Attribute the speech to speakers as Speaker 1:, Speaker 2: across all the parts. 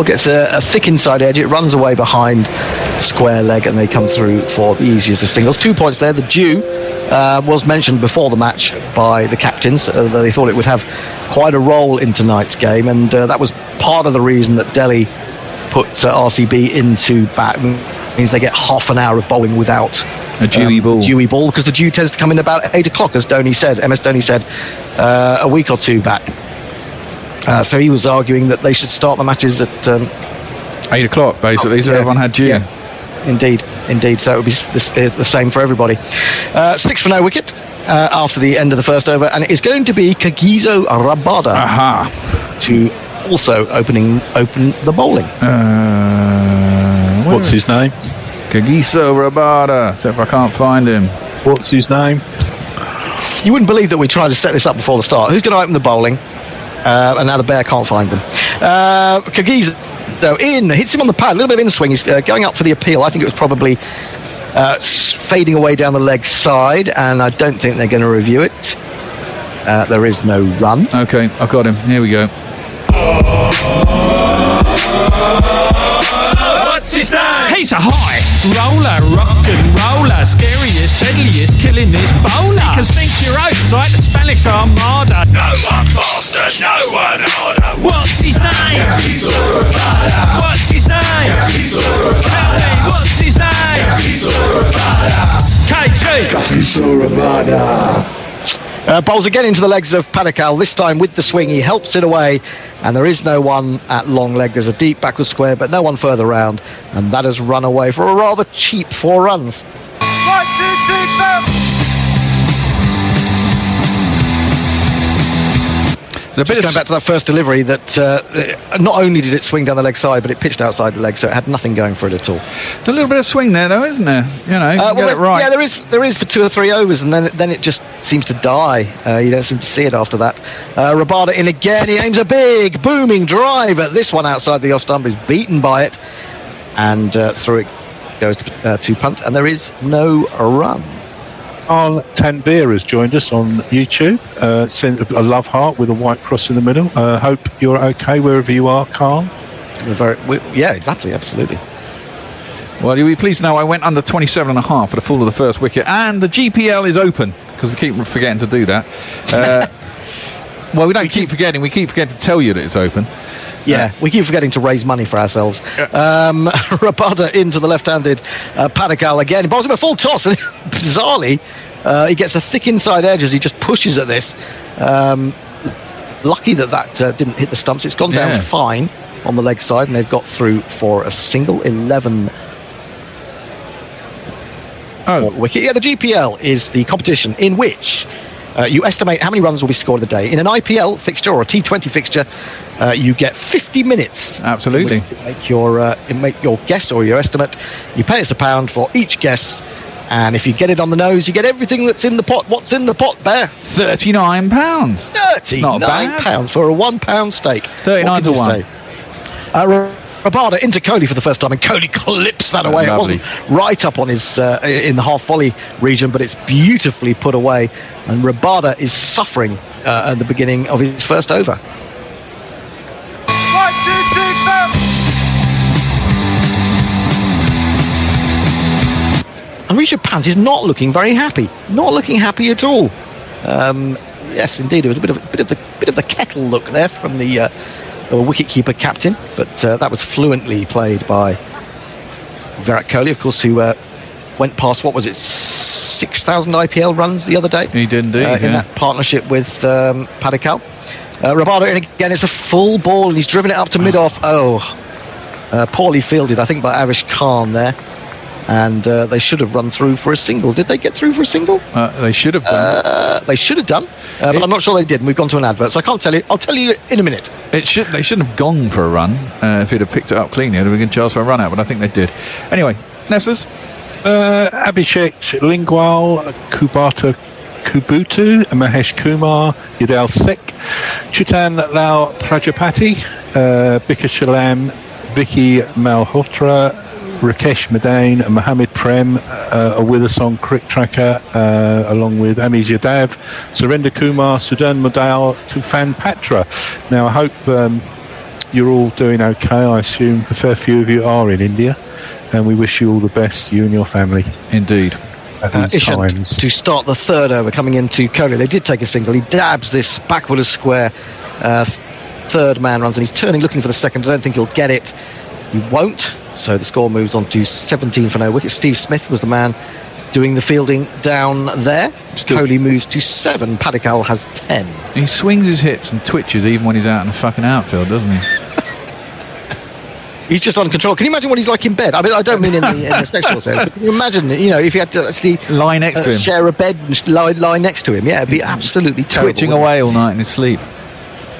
Speaker 1: gets a thick inside edge. It runs away behind square leg, and they come through for the easiest of singles. 2 points there. The dew was mentioned before the match by the captains. They thought it would have quite a role in tonight's game, and that was part of the reason that Delhi put RCB into bat. Means they get half an hour of bowling without
Speaker 2: a dewy
Speaker 1: ball, because the dew tends to come in about 8 o'clock, as MS Dhoni said a week or two back. So he was arguing that they should start the matches at
Speaker 2: 8 o'clock, basically, so everyone had dew.
Speaker 1: Yeah, indeed. So it would be the same for everybody. 6 for no wicket after the end of the first over, and it is going to be Kagiso Rabada to also open the bowling.
Speaker 3: What's his name?
Speaker 2: Kagiso Rabada. So if I can't find him.
Speaker 3: What's his name?
Speaker 1: You wouldn't believe that we tried to set this up before the start. Who's going to open the bowling? And now the bear can't find them. Kagiso, though, hits him on the pad. A little bit of in swing. He's going up for the appeal. I think it was probably fading away down the leg side, and I don't think they're going to review it. There is no run.
Speaker 2: Okay, I've got him. Here we go.
Speaker 4: What's his name? He's a high roller, rock and roller, scariest, deadliest, killing this bowler. He can sink your oats like the Spanish Armada. No one faster, no one harder. What's his name? What's his name? Tell me, what's his name? KG.
Speaker 1: Bowls again into the legs of Padikkal, this time with the swing. He helps it away, and there is no one at long leg. There's a deep backward square, but no one further round, and that has run away for a rather cheap 4 runs.
Speaker 5: 1, 2, 3, 4.
Speaker 1: Just going back to that first delivery, that not only did it swing down the leg side, but it pitched outside the leg, so it had nothing going for it at all.
Speaker 2: There's a little bit of swing there, though, isn't there? You know, get it right.
Speaker 1: Yeah, there is for 2 or 3 overs, and then it just seems to die. You don't seem to see it after that. Rabada in again. He aims a big, booming drive at this one outside the off stump. Is beaten by it, and through it goes to Pant, and there is no run.
Speaker 3: Carl Tanveer has joined us on YouTube. Sent a love heart with a white cross in the middle. Hope you're okay wherever you are, Carl.
Speaker 1: Yeah, exactly, absolutely.
Speaker 2: Well, you'll be pleased to know I went under 27.5 for the full of the first wicket, and the GPL is open, because we keep forgetting to do that. Well, we don't keep forgetting. We keep forgetting to tell you that it's open.
Speaker 1: Yeah, we keep forgetting to raise money for ourselves. Rabada into the left-handed Padikkal again. He bowls him a full toss, and bizarrely, he gets a thick inside edge as he just pushes at this. Lucky that didn't hit the stumps. It's gone down fine on the leg side, and they've got through for a single 11 wicket. Yeah, the GPL is the competition in which you estimate how many runs will be scored in the day. In an IPL fixture or a T20 fixture, you get 50 minutes.
Speaker 2: Absolutely.
Speaker 1: Make your guess or your estimate. You pay us £1 for each guess, and if you get it on the nose, you get everything that's in the pot. What's in the pot, Bear?
Speaker 2: £39.
Speaker 1: £39 for a £1 stake.
Speaker 2: 39 to 1.
Speaker 1: Rabada into Kohli for the first time, and Kohli clips that away.
Speaker 2: Lovely.
Speaker 1: It wasn't right up on his in the half volley region, but it's beautifully put away, and Rabada is suffering at the beginning of his first over.
Speaker 5: 1, 2, 3, 4.
Speaker 1: And Rishabh Pant is not looking very happy. Not looking happy at all. Yes, indeed, it was a bit of the kettle look there from the wicketkeeper captain, but that was fluently played by Virat Kohli, of course, who went past, what was it, 6,000 IPL runs the other day.
Speaker 2: He did indeed,
Speaker 1: in that partnership with Padikkal. Rabada in again. It's a full ball, and he's driven it up to mid-off. Poorly fielded, I think, by Avesh Khan there. And they should have run through for a single. Did they get through for a single?
Speaker 2: They should have done.
Speaker 1: They should have done, but I'm not sure they did. And we've gone to an advert, so I can't tell you. I'll tell you in a minute.
Speaker 2: They shouldn't have gone for a run. If he'd have picked it up cleanly, there'd have been a chance for a run out, but I think they did. Anyway, Nestlers.
Speaker 3: Abhishek Lingwal, Kubata Kubutu, Mahesh Kumar, Yadal Sek, Chitan Lal Prajapati, Bika Shalam, Vicky Malhotra, Rakesh Madane and Mohammed Prem are with us on Crick Tracker, along with Amiz Yadav, Surendra Kumar, Sudan Modal, Tufan Patra. Now, I hope you're all doing okay. I assume a fair few of you are in India, and we wish you all the best, you and your family.
Speaker 2: Indeed.
Speaker 1: Ishant to start the third over, coming into Kohli. They did take a single. He dabs this backward as square. Third man runs, and he's turning, looking for the second. I don't think he'll get it. He won't. So the score moves on to 17 for no wicket. Steve Smith was the man doing the fielding down there. Kohli moves to 7. Padikkal has 10.
Speaker 2: He swings his hips and twitches even when he's out in the fucking outfield, doesn't he?
Speaker 1: He's just on control. Can you imagine what he's like in bed? I mean, I don't mean in the sexual sense, but can you imagine, if you had to actually
Speaker 2: lie next to him,
Speaker 1: share a bed and lie next to him? Yeah, it'd be absolutely terrible.
Speaker 2: Twitching away all night in his sleep.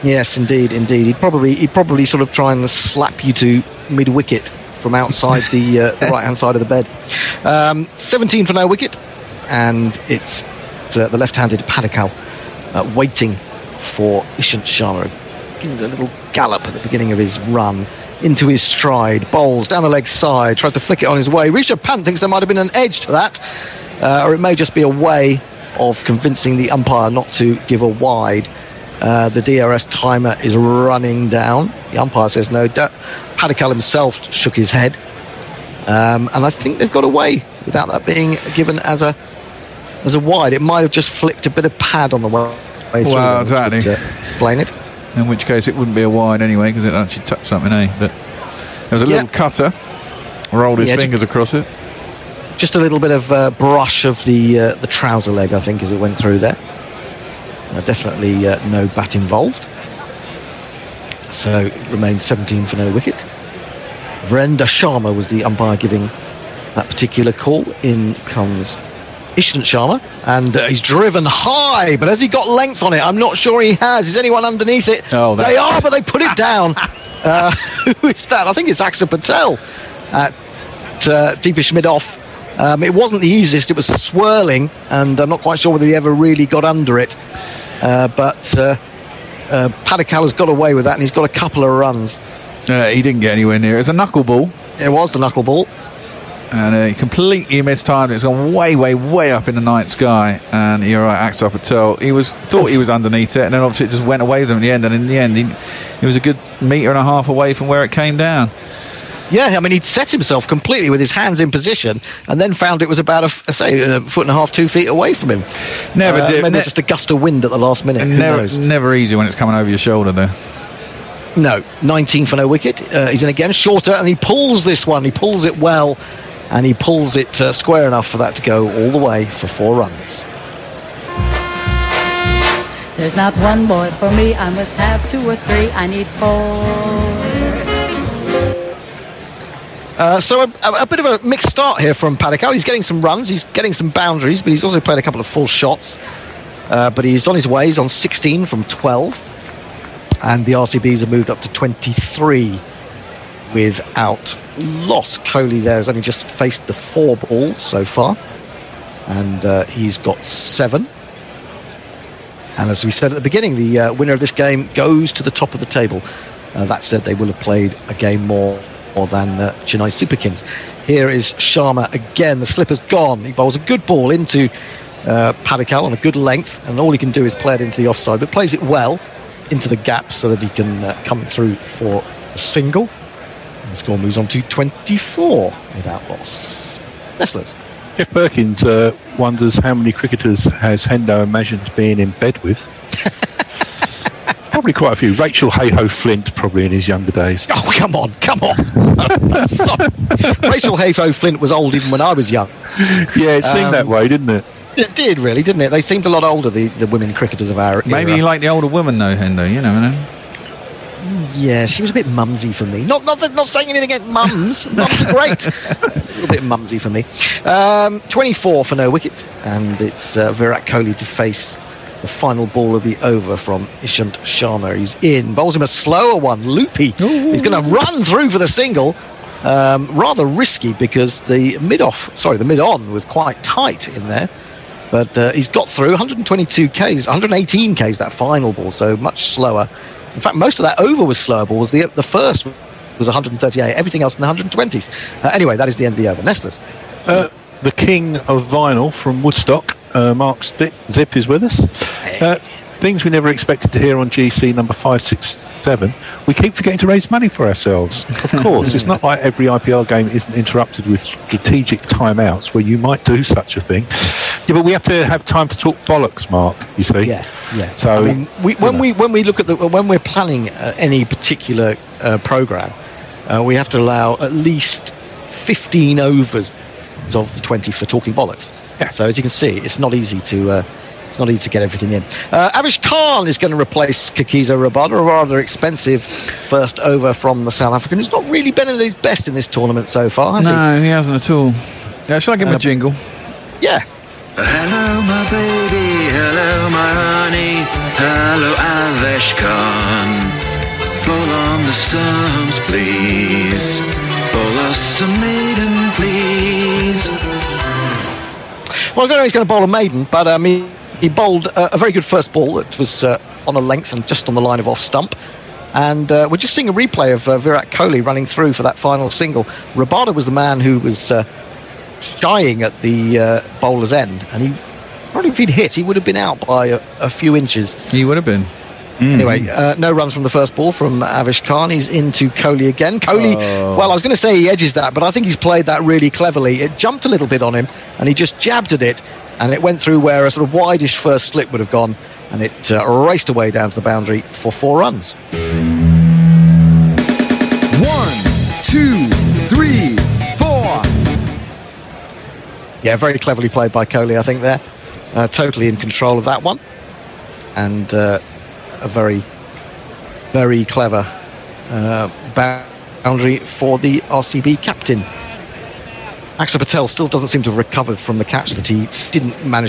Speaker 2: Yes, indeed. He'd probably sort of try and slap you to mid-wicket from outside the right-hand side of the bed. 17 for no wicket, and it's the left-handed Padikkal waiting for Ishant Sharma. Begins a little gallop at the beginning of his run into his stride, bowls down the leg side, tries to flick it on his way. Rishabh Pant thinks there might have been an edge to that, or it may just be a way of convincing the umpire not to give a wide. The DRS timer is running down. The umpire says no. Padikkal himself shook his head, and I think they've got away without that being given as a wide. It might have just flicked a bit of pad on the way through. Well, exactly.
Speaker 1: Explain it.
Speaker 2: In which case it wouldn't be a wide anyway, because it actually touched something, But there was a little cutter, rolled his fingers across it.
Speaker 1: Just a little bit of brush of the trouser leg, I think, as it went through there. Definitely no bat involved. So it remains 17 for no wicket. Narendra Sharma was the umpire giving that particular call. In comes Ishant Sharma, and he's driven high, but has he got length on it? I'm not sure he has. Is anyone underneath it?
Speaker 2: Oh,
Speaker 1: they are, but they put it down. Who is that? I think it's Axar Patel at deepish mid-off. It wasn't the easiest. It was swirling, and I'm not quite sure whether he ever really got under it. But Padikkal has got away with that, and he's got a couple of runs.
Speaker 2: He didn't get anywhere near it. It was a knuckleball.
Speaker 1: It was the knuckleball.
Speaker 2: And he completely mistimed it. It's gone way, way, way up in the night sky. And you're right, Axar Patel. Thought he was underneath it, and then obviously it just went away with him in the end. And in the end, he was a good metre and a half away from where it came down.
Speaker 1: Yeah, I mean, he'd set himself completely with his hands in position, and then found it was about a foot and a half, 2 feet away from him. Maybe just a gust of wind at the last minute.
Speaker 2: Never easy when it's coming over your shoulder there.
Speaker 1: No, 19 for no wicket. He's in again, shorter, and he pulls this one. He pulls it well, and he pulls it square enough for that to go all the way for 4 runs.
Speaker 6: There's not one boy for me. I must have 2 or 3. I need 4.
Speaker 1: So a bit of a mixed start here from Padikkal. He's getting some runs, he's getting some boundaries, but he's also played a couple of full shots. But he's on his way. He's on 16 from 12. And the RCBs have moved up to 23 without loss. Kohli there has only just faced the 4 balls so far. And he's got 7. And as we said at the beginning, the winner of this game goes to the top of the table. That said, they will have played a game more than Chennai Super Kings. Here is Sharma again. The slipper's gone. He bowls a good ball into Padikkal on a good length, and all he can do is play it into the offside, but plays it well into the gap so that he can come through for a single. And the score moves on to 24 without loss. Nestlers.
Speaker 3: Jeff Perkins wonders how many cricketers has Hendo imagined being in bed with. Probably quite a few. Rachel Hayhoe Flint, probably in his younger days.
Speaker 1: Oh, come on. Rachel Hayhoe Flint was old even when I was young.
Speaker 3: Yeah, it seemed that way, didn't it?
Speaker 1: It did, really, didn't it? They seemed a lot older, the women cricketers of our era.
Speaker 2: Maybe you like the older woman, though, Hendo, you know.
Speaker 1: Yeah, she was a bit mumsy for me. Not saying anything against mums. Mums are great. A little bit mumsy for me. 24 for no wicket, and it's Virat Kohli to face the final ball of the over from Ishant Sharma. He's in, bowls him a slower one, loopy. Ooh. He's going to run through for the single. Rather risky because the mid-on was quite tight in there. But he's got through 122 Ks, 118 Ks, that final ball, so much slower. In fact, most of that over was slower balls. The first was 138, everything else in the 120s. Anyway, that is the end of the over. Nestlers.
Speaker 3: The king of vinyl from Woodstock, Mark Zip, is with us. things we never expected to hear on GC number 567. We keep forgetting to raise money for ourselves. Of course, it's not like every IPL game isn't interrupted with strategic timeouts where you might do such a thing. Yeah, but we have to have time to talk bollocks, Mark. You see?
Speaker 1: Yeah.
Speaker 3: So
Speaker 1: I mean, when we look at when we're planning any particular program, we have to allow at least 15 overs of the 20 for talking bollocks.
Speaker 3: Yeah.
Speaker 1: So as you can see, it's not easy to get everything in. Avesh Khan is going to replace Kagiso Rabada, a rather expensive first over from the South African, who's not really been at his best in this tournament so far, has he?
Speaker 2: No, he hasn't at all. Shall I give him a jingle?
Speaker 1: Yeah.
Speaker 7: Hello, my baby. Hello, my honey. Hello, Avesh Khan. Fall on the sums, please. Bowl us a maiden, please.
Speaker 1: Well, I don't know if he's going to bowl a maiden, but he bowled a very good first ball that was on a length and just on the line of off stump. And we're just seeing a replay of Virat Kohli running through for that final single. Rabada was the man who was shying at the bowler's end, and he probably, if he'd hit, he would have been out by a few inches.
Speaker 2: He would have been.
Speaker 1: Anyway, no runs from the first ball from Avesh Khan. He's into Kohli again. Kohli, well, I was going to say he edges that, but I think he's played that really cleverly. It jumped a little bit on him, and he just jabbed at it, and it went through where a sort of wideish first slip would have gone, and it raced away down to the boundary for 4 runs.
Speaker 8: 1, 2, 3, 4.
Speaker 1: Yeah, very cleverly played by Kohli, I think, there. Totally in control of that one. And a very, very clever boundary for the RCB captain. Axar Patel still doesn't seem to have recovered from the catch that he didn't manage